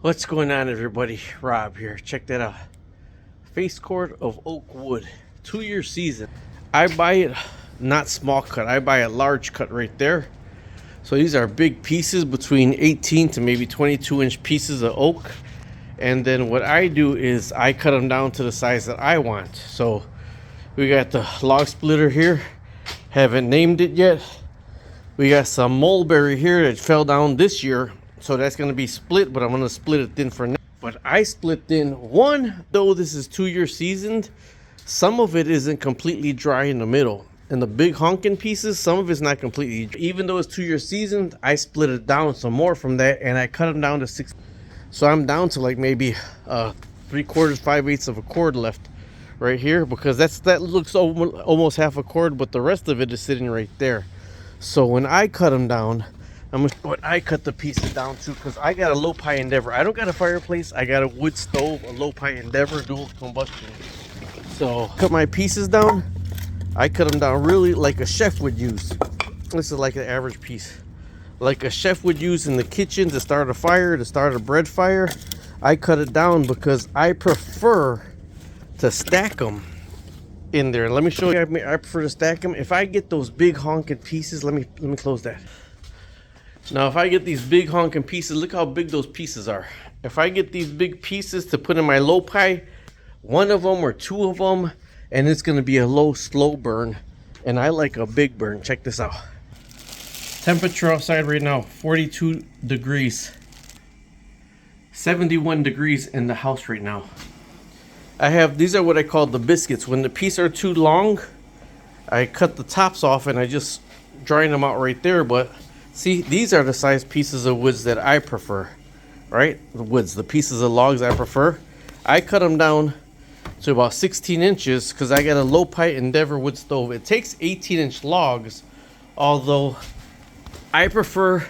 What's going on, everybody? Rob here. Check that out. Face cord of oak wood, 2-year season. I buy it not small cut, I buy a large cut right there. So these are big pieces, between 18 to maybe 22-inch pieces of oak. And then what I do is I cut them down to the size that I want. So we got the log splitter here, haven't named it yet. We got some mulberry here that fell down this year, so that's going to be split, but I'm going to split it thin for now. But I split thin one, though this is 2-year seasoned, some of it isn't completely dry in the middle. And the big honking pieces, some of it's not completely, even though it's 2-year seasoned, I split it down some more from that, and I cut them down to 6. So I'm down to like maybe 3/4, 5/8 of a cord left right here, because that looks almost half a cord, but the rest of it is sitting right there. So when I cut them down, I'm gonna show what I cut the pieces down to, because I got a low pie Endeavor. I don't got a fireplace, I got a wood stove, a low pie Endeavor dual combustion. So cut my pieces down. I cut them down really like a chef would use. This is like an average piece, like a chef would use in the kitchen to start a fire, to start a bread fire. I cut it down because I prefer to stack them in there. Let me show you. I prefer to stack them. If I get those big honking pieces, let me close that. Now if I get these big honking pieces, look how big those pieces are. If I get these big pieces to put in my low pie, one of them or two of them, and it's going to be a low slow burn, and I like a big burn. Check this out. Temperature outside right now 42 degrees, 71 degrees in the house right now. I have, these are what I call the biscuits. When the pieces are too long, I cut the tops off and I just dry them out right there. But see, these are the size pieces of woods that I prefer, right? The woods, the pieces of logs I prefer. I cut them down to about 16 inches because I got a low pie Endeavor wood stove. It takes 18-inch logs, although I prefer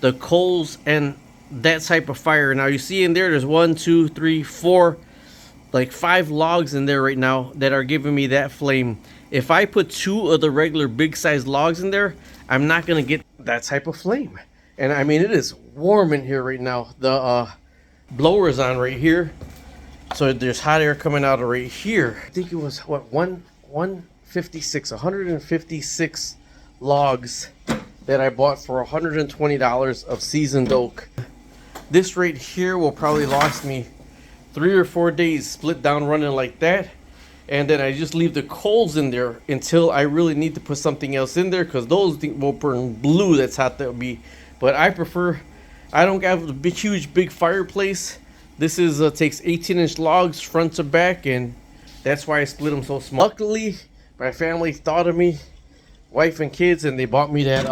the coals and that type of fire. Now you see in there's 1, 2, 3, 4, like 5 logs in there right now that are giving me that flame. If I put 2 of the regular big size logs in there, I'm not gonna get that type of flame. And I mean, it is warm in here right now. The blower is on right here, so there's hot air coming out of right here. I think it was what, 156 logs that I bought for $120 of seasoned oak. This right here will probably last me 3 or 4 days split down running like that, and then I just leave the coals in there until I really need to put something else in there, because those will burn blue. That's how that would be. But I prefer, I don't have a big, huge big fireplace. This is takes 18-inch logs front to back, and that's why I split them so small. Luckily my family thought of me, wife and kids, and they bought me that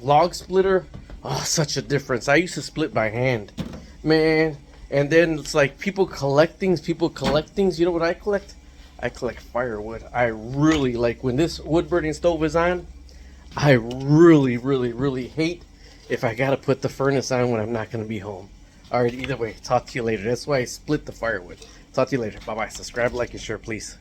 log splitter. Oh, such a difference. I used to split by hand, man. And then it's like people collect things. You know what I collect? I collect firewood. I really like, when this wood burning stove is on, I really hate if I gotta put the furnace on when I'm not gonna be home. Alright, either way, talk to you later. That's why I split the firewood. Talk to you later. Bye bye. Subscribe, like, and share, please.